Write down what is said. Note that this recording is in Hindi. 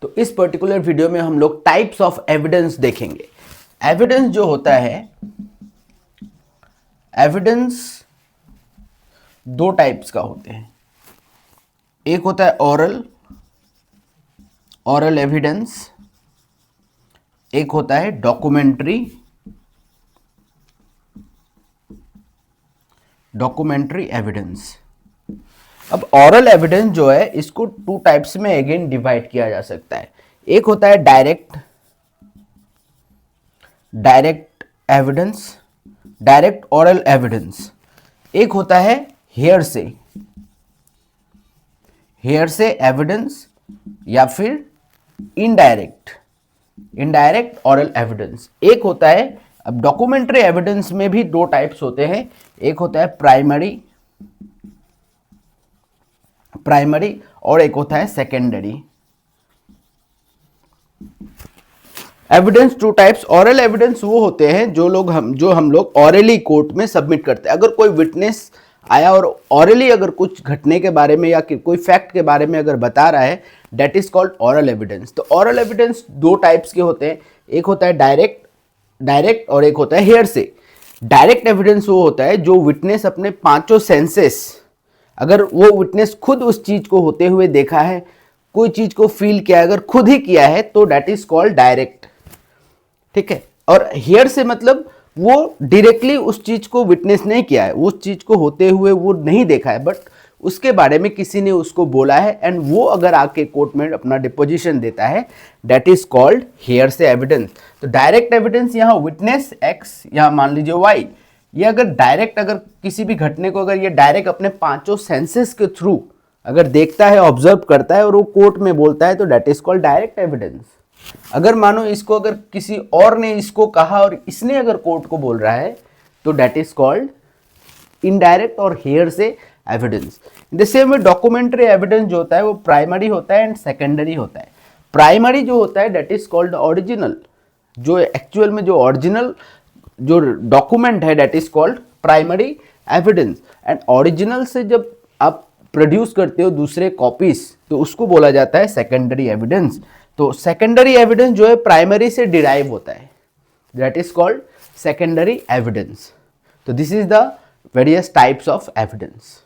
तो इस पर्टिकुलर वीडियो में हम लोग टाइप्स ऑफ एविडेंस देखेंगे। एविडेंस जो होता है, एविडेंस दो टाइप्स का होते हैं। एक होता है ओरल एविडेंस, एक होता है डॉक्यूमेंट्री एविडेंस। अब ओरल एविडेंस जो है इसको टू टाइप्स में अगेन डिवाइड किया जा सकता है। एक होता है direct evidence, direct oral evidence. एक होता है हेयरसे एविडेंस या फिर इनडायरेक्ट ओरल एविडेंस। एक होता है, अब डॉक्यूमेंट्री एविडेंस में भी दो टाइप्स होते हैं। एक होता है प्राइमरी और एक होता है secondary evidence. Two types. Oral evidence वो होते हैं जो हम लोग ऑरली कोर्ट में सबमिट करते हैं। अगर कोई विटनेस आया और ऑरली अगर कुछ घटने के बारे में या कोई फैक्ट के बारे में अगर बता रहा है, that is called oral evidence. तो ओरल एविडेंस दो टाइप्स के होते हैं, एक होता है डायरेक्ट और एक होता है हेयरसे। डायरेक्ट एविडेंस वो होता है जो विटनेस अपने पांचों सेंसेस, अगर वो विटनेस खुद उस चीज को होते हुए देखा है, कोई चीज को फील किया, अगर खुद ही किया है, तो दैट इज कॉल्ड डायरेक्ट। ठीक है। और हियर से मतलब वो डायरेक्टली उस चीज को विटनेस नहीं किया है, उस चीज को होते हुए वो नहीं देखा है, बट उसके बारे में किसी ने उसको बोला है एंड वो अगर आके कोर्ट में अपना डिपोजिशन देता है, दैट इज कॉल्ड हियर से एविडेंस। तो डायरेक्ट एविडेंस, यहाँ विटनेस एक्स, यहाँ मान लीजिए वाई, ये अगर डायरेक्ट, अगर किसी भी घटने को अगर ये डायरेक्ट अपने पांचों सेंसेस के थ्रू अगर देखता है, ऑब्जर्व करता है और वो कोर्ट में बोलता है, तो that is called direct evidence. अगर मानो इसको अगर किसी और ने इसको कहा और इसने अगर कोर्ट को बोल रहा है, तो दैट इज कॉल्ड इनडायरेक्ट और हियर से evidence. In the same way documentary evidence जो होता है वो प्राइमरी होता है एंड सेकेंडरी होता है। प्राइमरी जो होता है दैट इज कॉल्ड ओरिजिनल, जो एक्चुअल में जो ओरिजिनल जो डॉक्यूमेंट है, that is called primary evidence. And original से जब आप प्रोड्यूस करते हो दूसरे कॉपीज, तो उसको बोला जाता है सेकेंडरी एविडेंस। तो सेकेंडरी एविडेंस जो है प्राइमरी से डिराइव होता है, that is called secondary evidence. तो this is the various types of evidence.